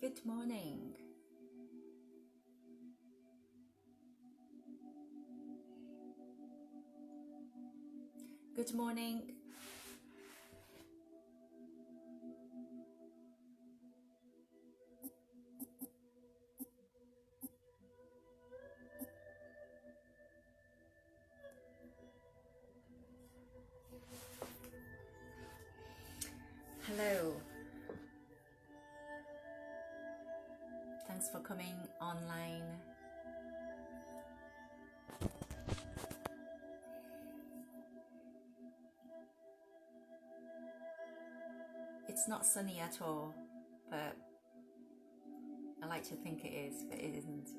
Good morning. Good morning. Hello. Thanks for coming online. It's not sunny at all, but I like to think it is, but it isn't.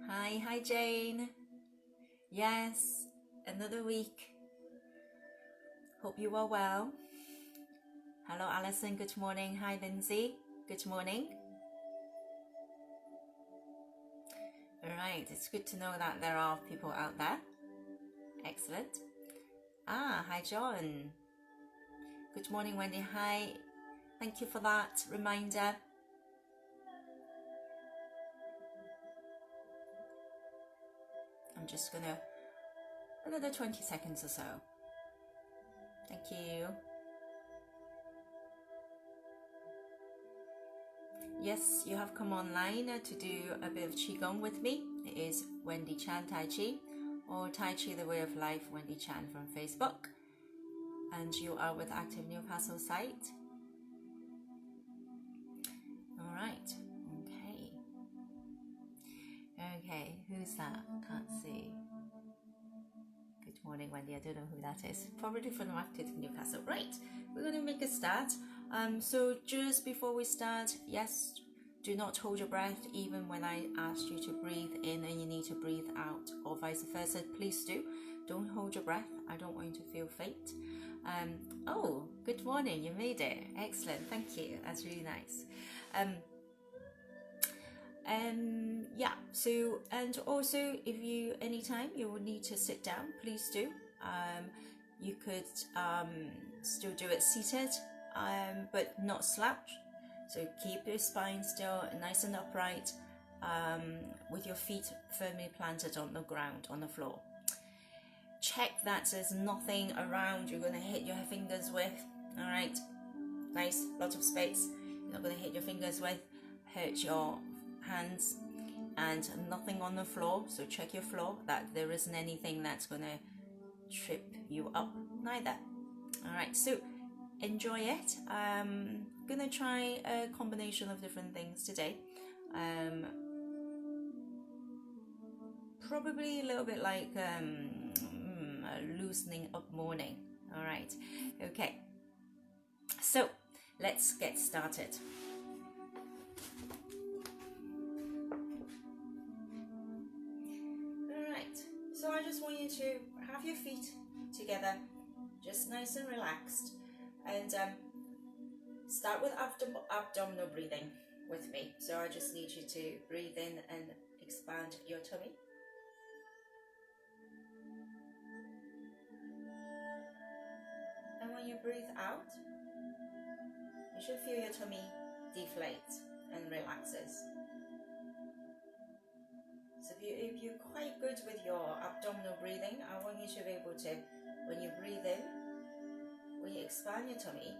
Hi Jane. Yes, another week. Hope you are well. Hello Alison, good morning. Hi Lindsay, good morning. Alright, it's good to know that there are people out there. Excellent. Hi John. Good morning Wendy, hi. Thank you for that reminder. I'm just gonna, another 20 seconds or so. Thank you. Yes, you have come online to do a bit of Qigong with me. It is Wendy Chan Tai Chi, or Tai Chi the Way of Life, Wendy Chan from Facebook. And you are with Active Newcastle site. Alright, okay, who's that? Can't see. Good morning Wendy, I don't know who that is. Probably from Active Newcastle. Right, we're going to make a start. So just before we start, yes, do not hold your breath even when I ask you to breathe in and you need to breathe out, or vice versa. Please do. Don't hold your breath. I don't want you to feel faint. Oh, good morning. You made it. Excellent. Thank you. That's really nice. Yeah. So, and also, if you anytime you will need to sit down, please do. You could still do it seated, but not slouch. So keep your spine still nice and upright, with your feet firmly planted on the ground, on the floor. Check that there's nothing around you're going to hit your fingers with. All right, nice, lot of space. You're not going to hit your fingers with, hurt your hands, and nothing on the floor. So check your floor that there isn't anything that's going to trip you up, neither. All right, so enjoy it. Gonna try a combination of different things today. Probably a little bit like a loosening up morning. All right, okay, so let's get started. All right, so I just want you to have your feet together, just nice and relaxed, and start with abdominal breathing with me. So I just need you to breathe in and expand your tummy. And when you breathe out, you should feel your tummy deflate and relaxes. So if you're quite good with your abdominal breathing, I want you to be able to, when you breathe in, when you expand your tummy,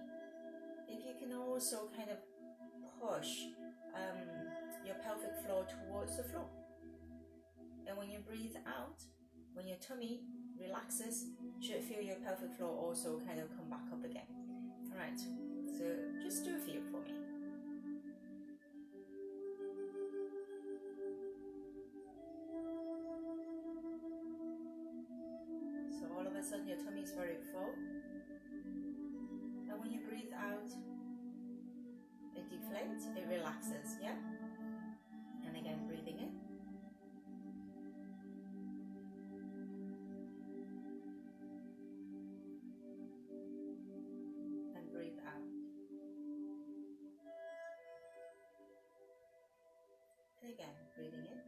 if you can also kind of push your pelvic floor towards the floor. And when you breathe out, when your tummy relaxes, you should feel your pelvic floor also kind of come back up again. All right, so just do a few for me. So all of a sudden your tummy is very full. And when you breathe out, it deflates, it relaxes, yeah? And again, breathing in. And breathe out. And again, breathing in.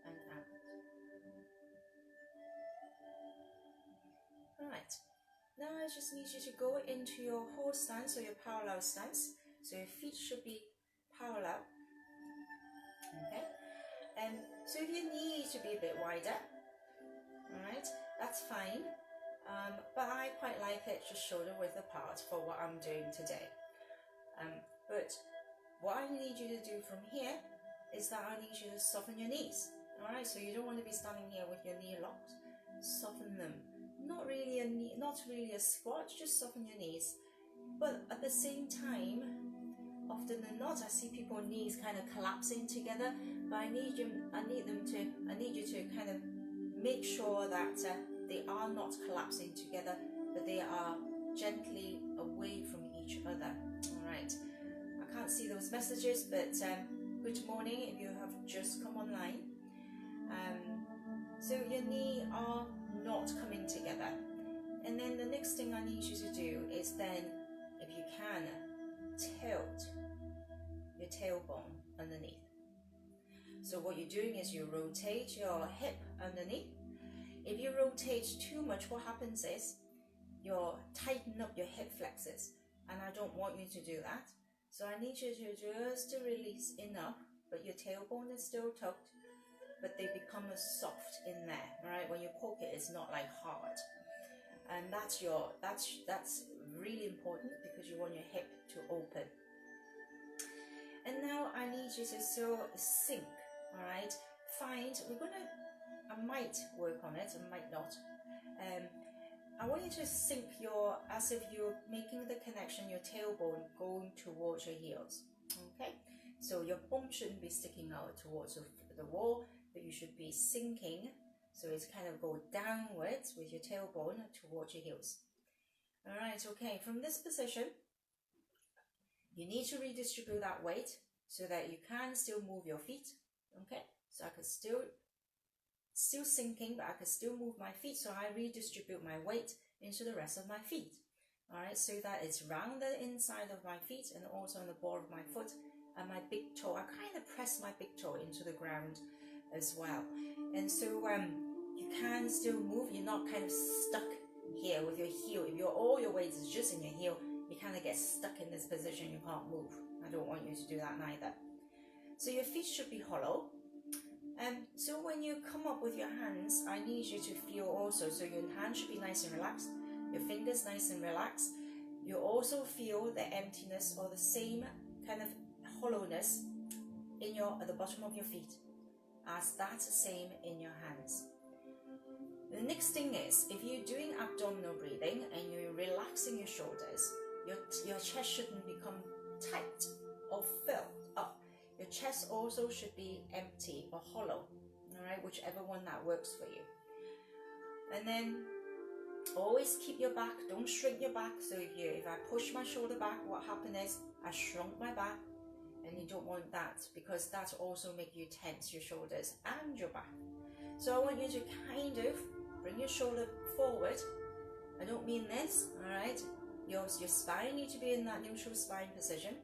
And out. Alright, now I just need you to go into your horse stance or your parallel stance. So your feet should be parallel. Okay, so if your knee to be a bit wider, alright, that's fine. But I quite like it just shoulder width apart for what I'm doing today. But what I need you to do from here is that I need you to soften your knees. Alright, so you don't want to be standing here with your knee locked. Soften them. Not really a squat, just soften your knees. But at the same time, often than not, I see people's knees kind of collapsing together. But I need you to kind of make sure that they are not collapsing together, but they are gently away from each other. Alright, I can't see those messages, but good morning if you have just come online. So your knee are not coming together. And then the next thing I need you to do is then, if you can, tilt your tailbone underneath. So what you're doing is you rotate your hip underneath. If you rotate too much, what happens is you tighten up your hip flexors, and I don't want you to do that. So I need you to just release enough, but your tailbone is still tucked, but they become soft in there, right? When you poke it, it's not like hard. And that's really important because you want your hip to open. And now I need you to sink, all right? I might work on it, I might not. I want you to sink as if you're making the connection, your tailbone going towards your heels, okay? So your bum shouldn't be sticking out towards the wall, but you should be sinking, so it's kind of go downwards with your tailbone towards your heels. All right, okay, from this position, you need to redistribute that weight so that you can still move your feet, okay? So I can still sinking, but I can still move my feet, so I redistribute my weight into the rest of my feet. All right, so that it's round the inside of my feet and also on the ball of my foot and my big toe. I kind of press my big toe into the ground as well. And so you can still move, you're not kind of stuck here with your heel. If all your weight is just in your heel, you kind of get stuck in this position, you can't move. I don't want you to do that neither. So your feet should be hollow. So when you come up with your hands, I need you to feel also, so your hands should be nice and relaxed, your fingers nice and relaxed. You also feel the emptiness or the same kind of hollowness at the bottom of your feet, as that's the same in your hands. The next thing is, if you're doing abdominal breathing and you're relaxing your shoulders, your chest shouldn't become tight or filled up. Your chest also should be empty or hollow, all right, whichever one that works for you. And then always keep your back, don't shrink your back. So if I push my shoulder back, what happened is I shrunk my back, and you don't want that because that also make you tense your shoulders and your back. So I want you to kind of bring your shoulder forward. I don't mean this, all right? Your spine needs to be in that neutral spine position.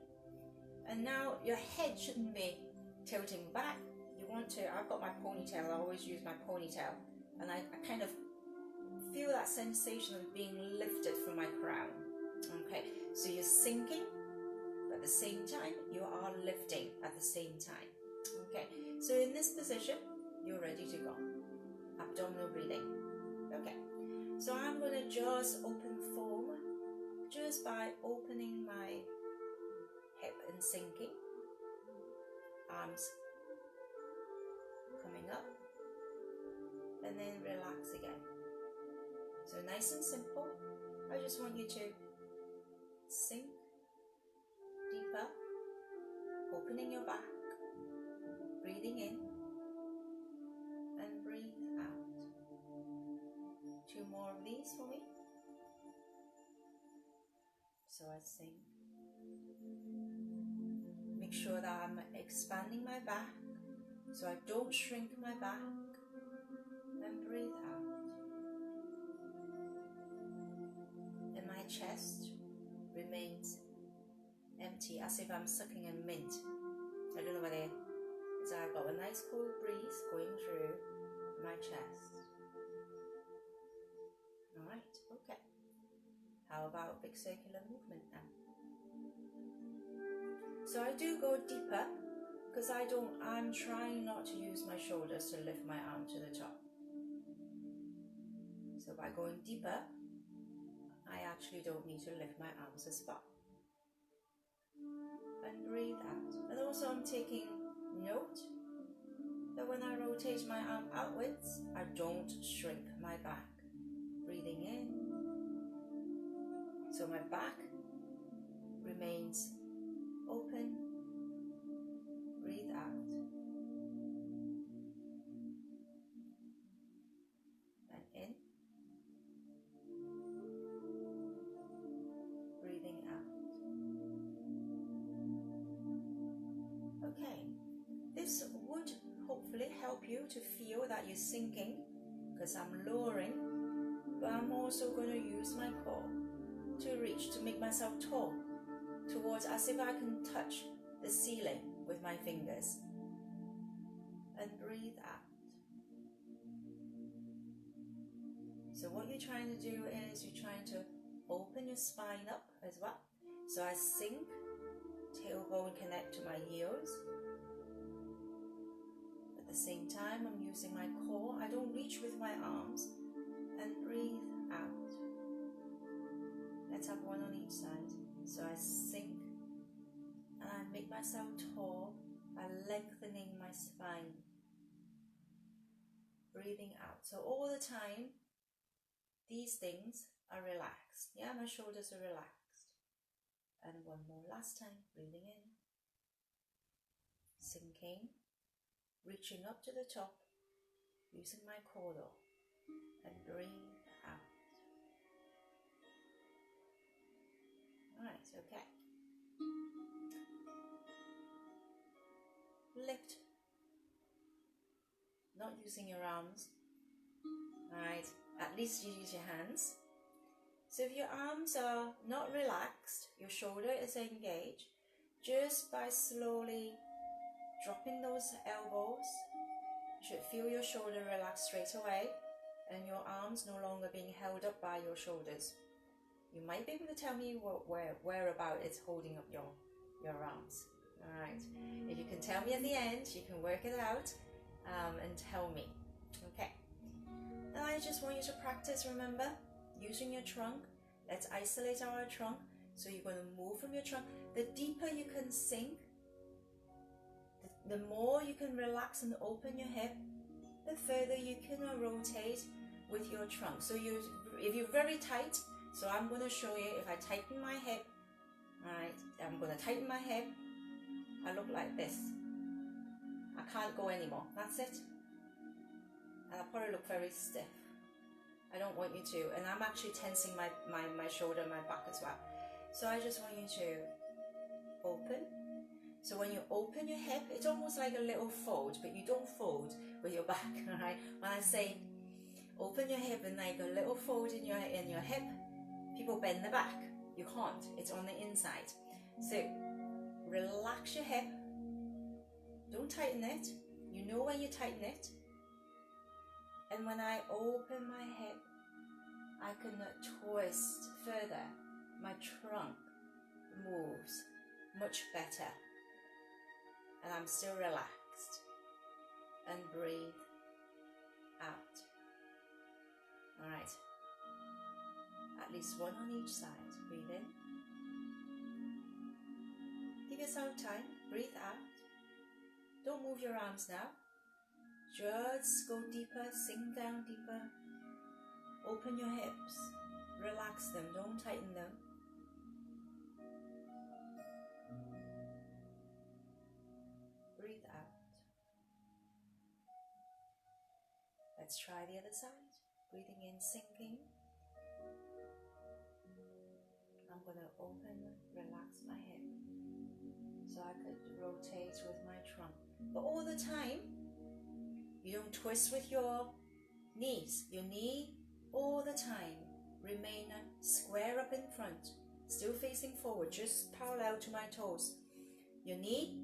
And now your head shouldn't be tilting back. You want to, I've got my ponytail, I always use my ponytail. And I kind of feel that sensation of being lifted from my crown. Okay, so you're sinking, but at the same time, you are lifting at the same time. Okay, so in this position, you're ready to go. Abdominal breathing. Okay, so I'm going to just open form just by opening my hip and sinking, arms coming up, and then relax again. So nice and simple. I just want you to sink deeper, opening your back, breathing in and breathe out. 2 more of these for me. So I sink. Make sure that I'm expanding my back so I don't shrink my back, and breathe out. And my chest remains empty as if I'm sucking a mint. I don't know whether it's, I've got a nice cold breeze going through my chest. Alright. Right, okay. How about big circular movement now? So I do go deeper because I'm trying not to use my shoulders to lift my arm to the top. So by going deeper, I actually don't need to lift my arms as far. And breathe out. And also I'm taking note that when I rotate my arm outwards, I don't shrink my back. Breathing in. So my back remains open. Breathe out. And in. Breathing out. Okay. This would hopefully help you to feel that you're sinking, because I'm lowering, but I'm also going to use my core to reach, to make myself tall, towards as if I can touch the ceiling with my fingers. And breathe out. So what you're trying to do is you're trying to open your spine up as well. So I sink, tailbone connect to my heels. At the same time, I'm using my core. I don't reach with my arms. And breathe out. Let's have one on each side. So I sink and I make myself tall by lengthening my spine. Breathing out. So all the time, these things are relaxed. Yeah, my shoulders are relaxed. And one more last time. Breathing in. Sinking. Reaching up to the top. Using my core though. And breathe out. Alright, okay. Lift. Not using your arms. Alright, at least you use your hands. So if your arms are not relaxed, your shoulder is engaged, just by slowly dropping those elbows, you should feel your shoulder relax straight away and your arms no longer being held up by your shoulders. You might be able to tell me where about it's holding up your arms. Alright, if you can tell me at the end, you can work it out and tell me. Okay. Now I just want you to practice, remember, using your trunk. Let's isolate our trunk. So you're going to move from your trunk. The deeper you can sink, the more you can relax and open your hip, the further you can rotate with your trunk. So if you're very tight, so I'm going to show you if I tighten my hip. Alright, I'm going to tighten my hip. I look like this. I can't go anymore. That's it. And I probably look very stiff. I don't want you to. And I'm actually tensing my shoulder and my back as well. So I just want you to open. So when you open your hip, it's almost like a little fold, but you don't fold with your back. Alright? When I say open your hip and like a little fold in your hip, people bend the back. You can't. It's on the inside. So relax your hip. Don't tighten it. You know when you tighten it. And when I open my hip, I can twist further. My trunk moves much better. And I'm still relaxed. And breathe out. Alright. At least one on each side. Breathe in. Give yourself time. Breathe out. Don't move your arms now. Just go deeper, sink down deeper. Open your hips. Relax them, don't tighten them. Breathe out. Let's try the other side. Breathing in, sinking. I'm going to open, relax my hip. So I could rotate with my trunk. But all the time, you don't twist with your knees. Your knee all the time remain square up in front, still facing forward, just parallel to my toes. Your knee,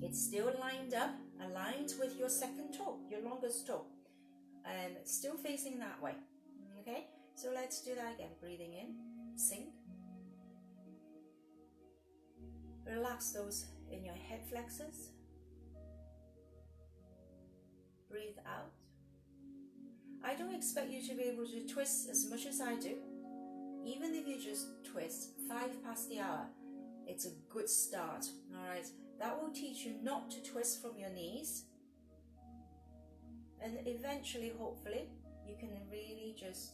it's still lined up, aligned with your second toe, your longest toe, and still facing that way. Okay? So let's do that again. Breathing in, sink. Relax those in your hip flexors. Breathe out. I don't expect you to be able to twist as much as I do. Even if you just twist 5 past the hour, it's a good start, all right? That will teach you not to twist from your knees. And eventually, hopefully, you can really just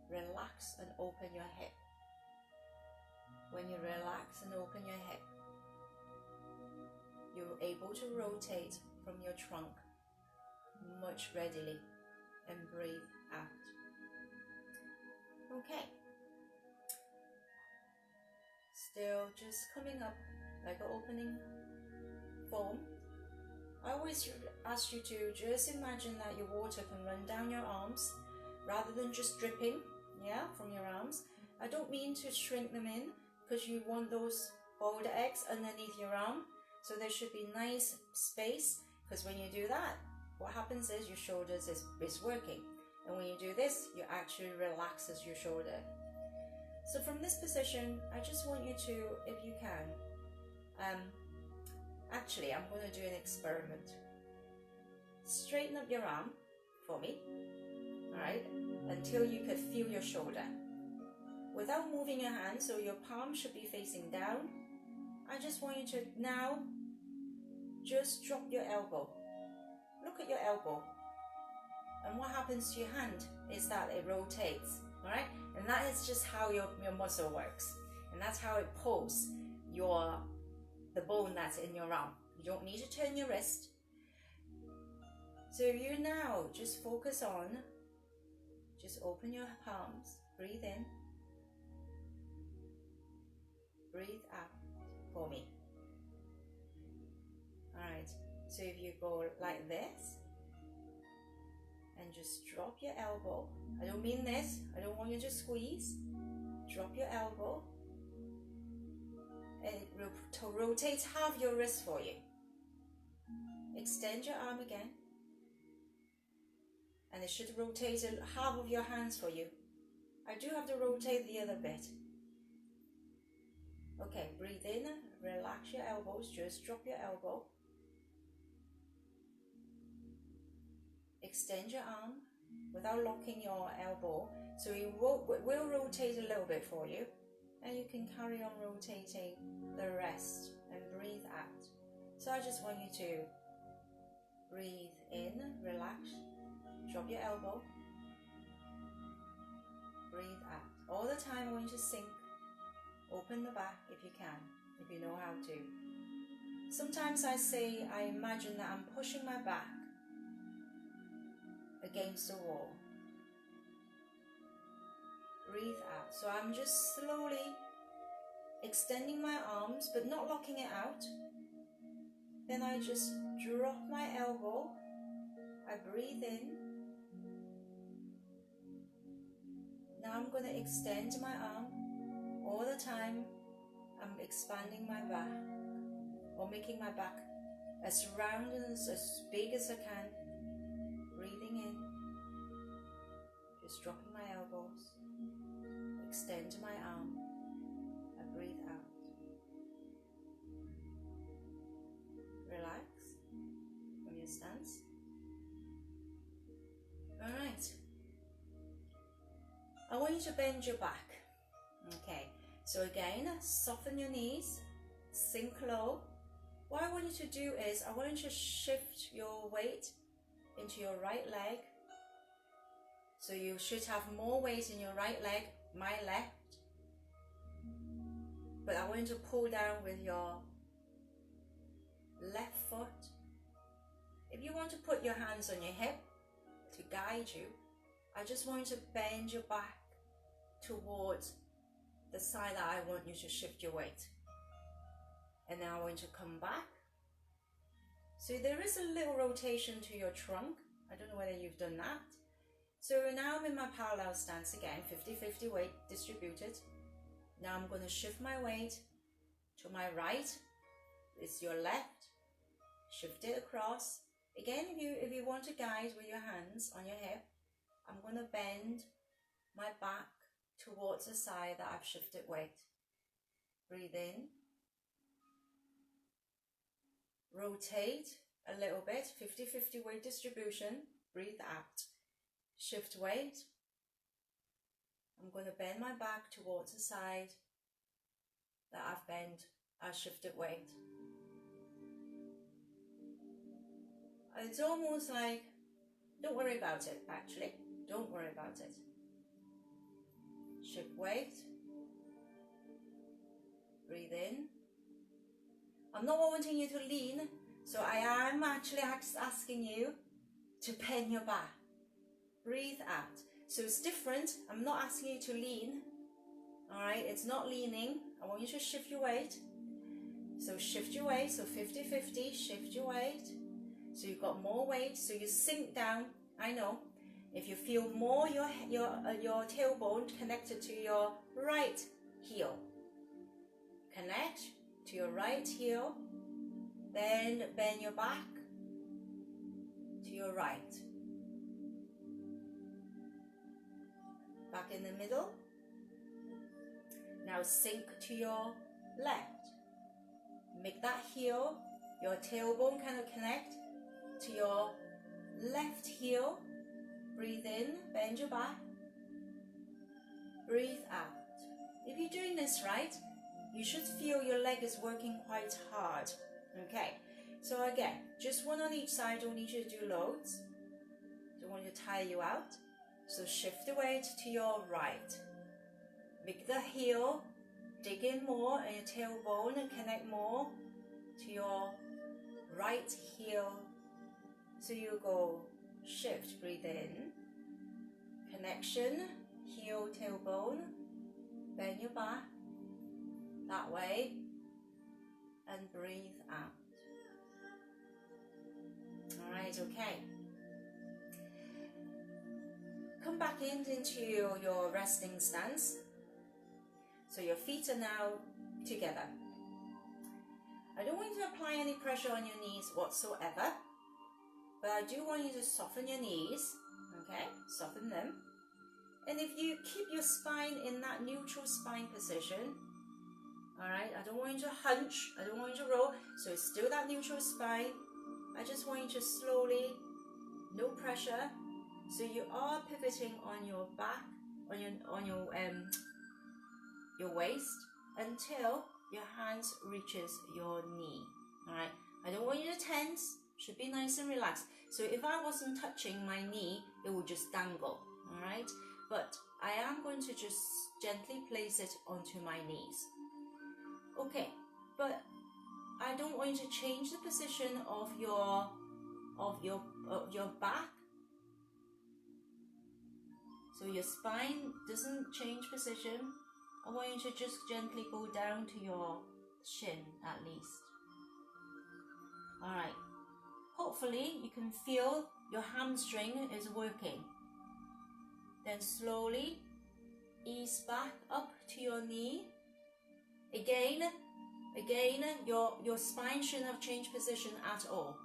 relax and open your hip. When you relax and open your hip, you're able to rotate from your trunk much readily and breathe out. Okay. Still just coming up like an opening form. I always ask you to just imagine that your water can run down your arms rather than just dripping, from your arms. I don't mean to shrink them in because you want those boiled eggs underneath your arm. So there should be nice space, because when you do that, what happens is your shoulders is working. And when you do this, you actually relaxes your shoulder. So from this position, I just want you to, if you can, actually, I'm going to do an experiment. Straighten up your arm for me, all right, until you could feel your shoulder. Without moving your hand, so your palm should be facing down. I just want you to now just drop your elbow. Look at your elbow. And what happens to your hand is that it rotates, all right? And that is just how your muscle works. And that's how it pulls the bone that's in your arm. You don't need to turn your wrist. So you now just focus on, just open your palms, breathe in, breathe out for me. All right, so if you go like this, and just drop your elbow. I don't mean this, I don't want you to squeeze. Drop your elbow, and it will rotate half your wrist for you. Extend your arm again, and it should rotate half of your hands for you. I do have to rotate the other bit. Okay, breathe in, relax your elbows, just drop your elbow. Extend your arm without locking your elbow, so it will rotate a little bit for you, and you can carry on rotating the rest and breathe out. So I just want you to breathe in, relax, drop your elbow, breathe out. All the time I want you to sink, open the back if you can, if you know how to. Sometimes I imagine that I'm pushing my back against the wall. Breathe out. So I'm just slowly extending my arms but not locking it out. Then I just drop my elbow. I breathe in. Now I'm going to extend my arm. All the time I'm expanding my back, or making my back as round and as big as I can. Breathing in, just dropping my elbows, extend my arm, and breathe out. Relax from your stance. Alright. I want you to bend your back. Okay, so again, soften your knees, sink low. What I want you to do is, I want you to shift your weight into your right leg. So you should have more weight in your right leg, my left. But I want you to pull down with your left foot. If you want to put your hands on your hip to guide you, I just want you to bend your back towards the side that I want you to shift your weight. And now I want you to come back. So there is a little rotation to your trunk. I don't know whether you've done that. So now I'm in my parallel stance again, 50-50 weight distributed. Now I'm going to shift my weight to my right. It's your left. Shift it across. Again, if you want to guide with your hands on your hip, I'm going to bend my back towards the side that I've shifted weight. Breathe in. Rotate a little bit, 50-50 weight distribution. Breathe out. Shift weight. I'm going to bend my back towards the side that I've shifted weight. It's almost like, don't worry about it actually. Don't worry about it. Shift weight. Breathe in. I'm not wanting you to lean, so I am actually asking you to bend your back. Breathe out. So it's different. I'm not asking you to lean. Alright, it's not leaning. I want you to shift your weight. So shift your weight, so 50-50, shift your weight. So you've got more weight, so you sink down. I know. If you feel more your tailbone connected to your right heel. Connect to your right heel. Then bend your back to your right. Back in the middle. Now sink to your left. Make that heel, your tailbone kind of connect to your left heel. Breathe in, bend your back. Breathe out. If you're doing this right, you should feel your leg is working quite hard. Okay, so again, just one on each side. Don't need you to do loads. Don't want to tire you out. So shift the weight to your right. Make the heel dig in more and your tailbone and connect more to your right heel. So you go shift, breathe in, connection, heel, tailbone, bend your back that way and breathe out. Alright, okay. Come back into your resting stance. So your feet are now together. I don't want you to apply any pressure on your knees whatsoever, but I do want you to soften your knees, okay? Soften them. And if you keep your spine in that neutral spine position, alright, I don't want you to hunch, I don't want you to roll, so it's still that neutral spine. I just want you to slowly, no pressure, so you are pivoting on your back, on your waist until your hands reaches your knee. Alright, I don't want you to tense, should be nice and relaxed. So if I wasn't touching my knee, it would just dangle. Alright, but I am going to just gently place it onto my knees. Okay, but I don't want you to change the position of your back. So your spine doesn't change position. I want you to just gently go down to your shin at least. Alright. Hopefully you can feel your hamstring is working. Then slowly ease back up to your knee. Again, your spine shouldn't have changed position at all.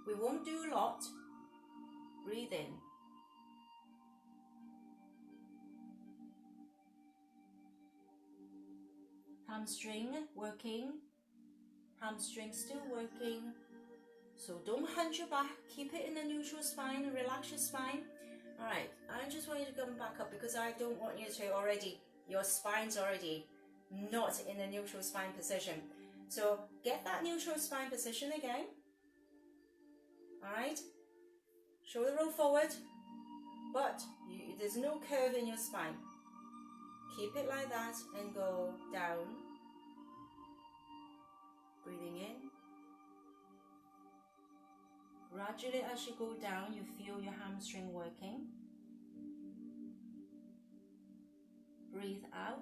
We won't do a lot. Breathe in. Hamstring working. Hamstring still working. So don't hunch your back. Keep it in a neutral spine. Relax your spine. Alright, I just want you to come back up because I don't want you to already, your spine's already not in a neutral spine position. So get that neutral spine position again. Alright, shoulder roll forward, but there's no curve in your spine. Keep it like that and go down. Breathing in. Gradually as you go down, you feel your hamstring working. Breathe out.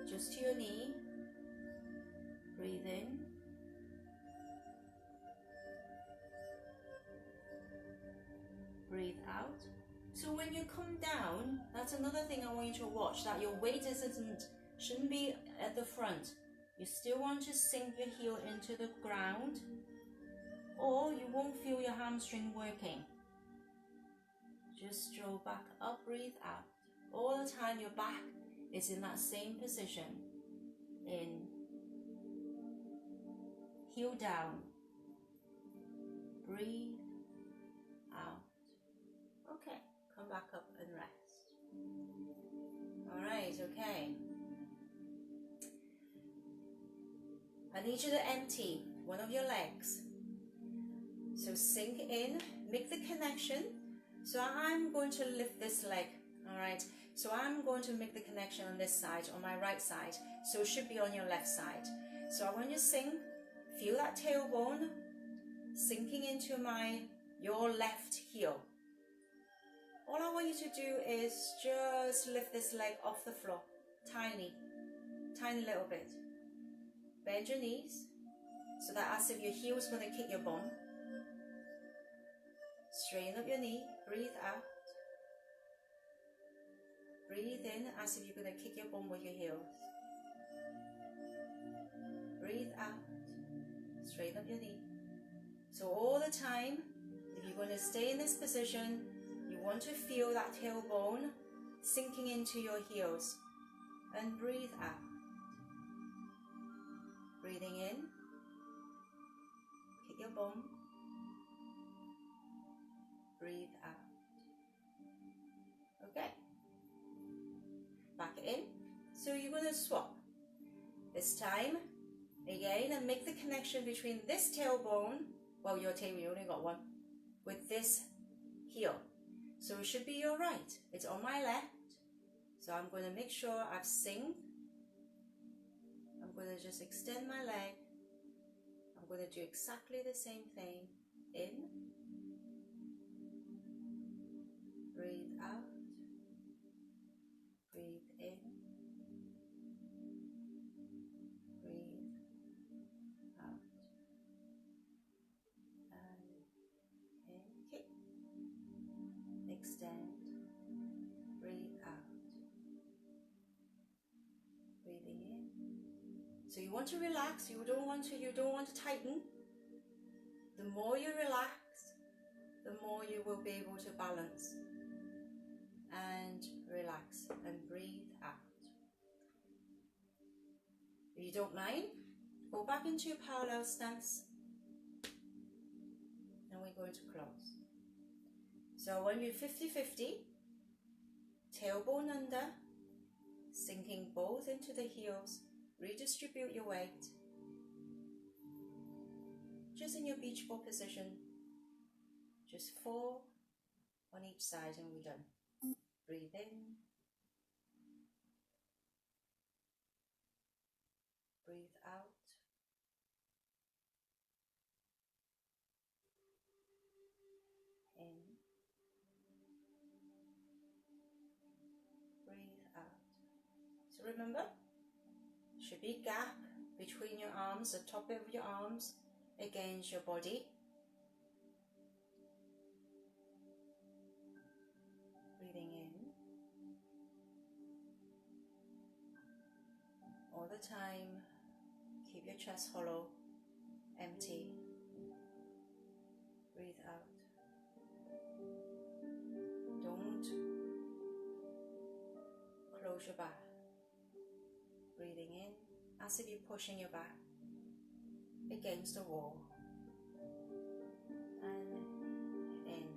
Just to your knee. Breathe in. Breathe out. So when you come down, that's another thing I want you to watch, that your weight shouldn't be at the front. You still want to sink your heel into the ground, or you won't feel your hamstring working. Just draw back up, breathe out. All the time your back is in that same position. In, heel down, breathe out. Okay, come back up and rest. Alright, okay. I need you to empty one of your legs. So sink in, make the connection. So I'm going to lift this leg, alright? So I'm going to make the connection on this side, on my right side. So it should be on your left side. So I want you to sink, feel that tailbone sinking into your left heel. All I want you to do is just lift this leg off the floor. Tiny little bit. Bend your knees, so that as if your heel is going to kick your bum. Straighten up your knee, breathe out. Breathe in as if you're going to kick your bum with your heels. Breathe out, straighten up your knee. So all the time, if you're going to stay in this position, you want to feel that tailbone sinking into your heels. And breathe out. Breathing in, kick your bum. Breathe out. Okay. Back in. So you're going to swap. This time, again, and make the connection between this tailbone, well, your tail, you only got one, with this heel. So it should be your right. It's on my left. So I'm going to make sure I've synced. I'm going to just extend my leg. I'm going to do exactly the same thing. In. Breathe out. Breathe in. Breathe out. And in. Kick. Extend. Breathe out. Breathing in. So you want to relax. You don't want to tighten. The more you relax, the more you will be able to balance. And relax and breathe out. If you don't mind, go back into your parallel stance. And we're going to close. So when you're 50-50, tailbone under, sinking both into the heels, redistribute your weight. Just in your beach ball position. Just 4 on each side and we're done. Breathe in. Breathe out. In. Breathe out. So remember, should be a gap between your arms, the top of your arms against your body. Breathing in. All the time, keep your chest hollow, empty. Breathe out. Don't close your back. Breathing in, as if you're pushing your back against the wall. And in.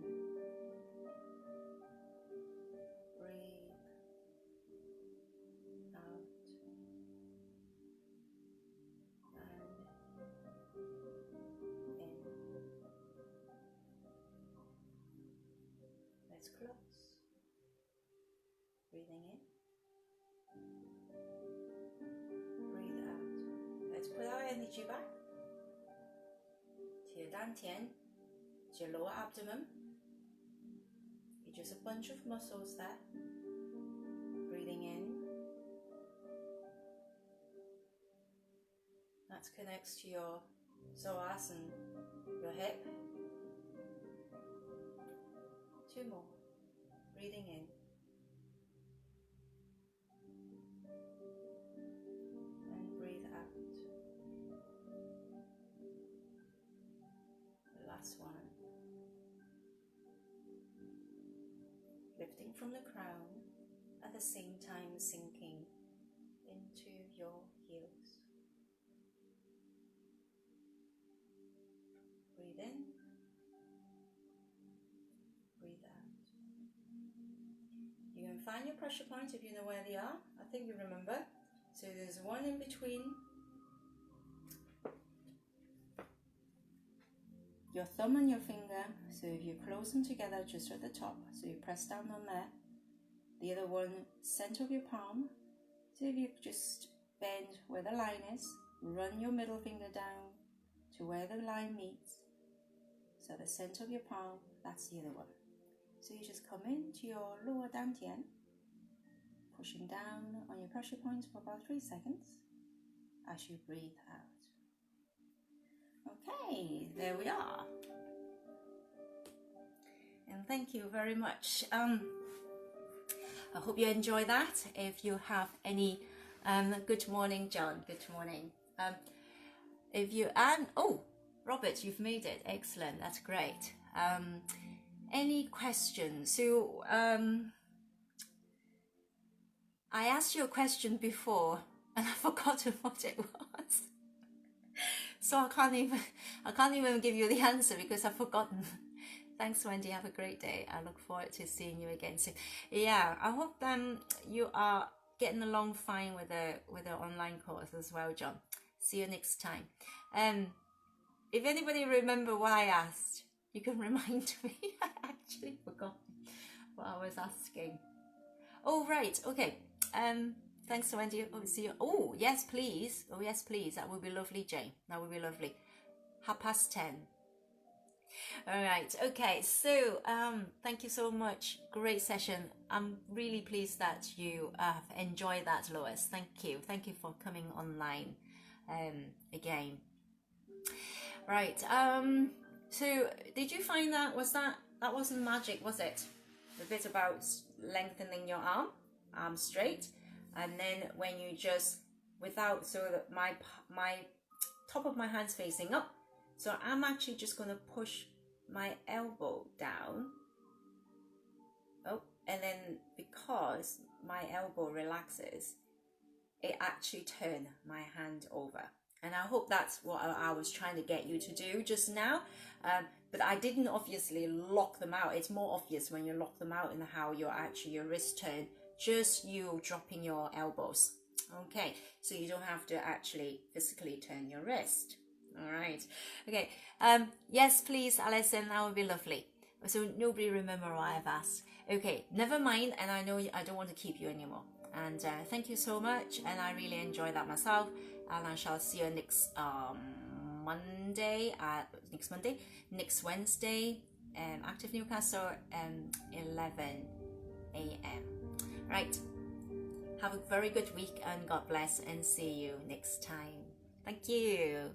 Breathe out. And in. Let's close. Breathing in. Breathe out. Let's put our energy back to your dantian, to your lower abdomen. You're just a bunch of muscles there. Breathing in. That connects to your psoas and your hip. 2 more. Breathing in. And breathe out. The last one. lifting from the crown, at the same time sinking into your heels. Breathe in, breathe out. You can find your pressure points if you know where they are. I think you remember. So there's one in between your thumb and your finger. So if you close them together just at the top, so you press down on there. The other one, center of your palm. So if you just bend where the line is, run your middle finger down to where the line meets. So the center of your palm, that's the other one. So you just come into your lower dantian, pushing down on your pressure points for about 3 seconds as you breathe out. Okay, there we are. And thank you very much. I hope you enjoy that. If you have any, good morning, John. Good morning. If you oh, Robert, you've made it. Excellent. That's great. Any questions? So I asked you a question before, and I forgot what it was. So I can't even give you the answer because I've forgotten. Thanks, Wendy. Have a great day. I look forward to seeing you again soon. Yeah, I hope you are getting along fine with the online course as well, John. See you next time. If anybody remember what I asked, you can remind me. I actually forgot what I was asking. Oh, right. Okay. Thanks, Wendy. Oh, see you. Oh, yes, please. Oh, yes, please. That would be lovely, Jane. That would be lovely. 10:30. All right. Okay. So, thank you so much. Great session. I'm really pleased that you have enjoyed that, Lois. Thank you. Thank you for coming online, again. Right. So, did you find that wasn't magic, was it? The bit about lengthening your arm straight, and then when you just so that my top of my hand's facing up. So I'm actually just going to push my elbow down. Oh, and then because my elbow relaxes, it actually turns my hand over. And I hope that's what I was trying to get you to do just now. But I didn't obviously lock them out. It's more obvious when you lock them out in how your wrist turn. Just you dropping your elbows. Okay, so you don't have to actually physically turn your wrist. All right. Okay. Yes, please, Alison. That would be lovely. So nobody remember what I've asked. Okay. Never mind. And I know I don't want to keep you anymore. And thank you so much. And I really enjoy that myself. And I shall see you next next Wednesday. Active Newcastle, 11 a.m. Right. Have a very good week and God bless and see you next time. Thank you.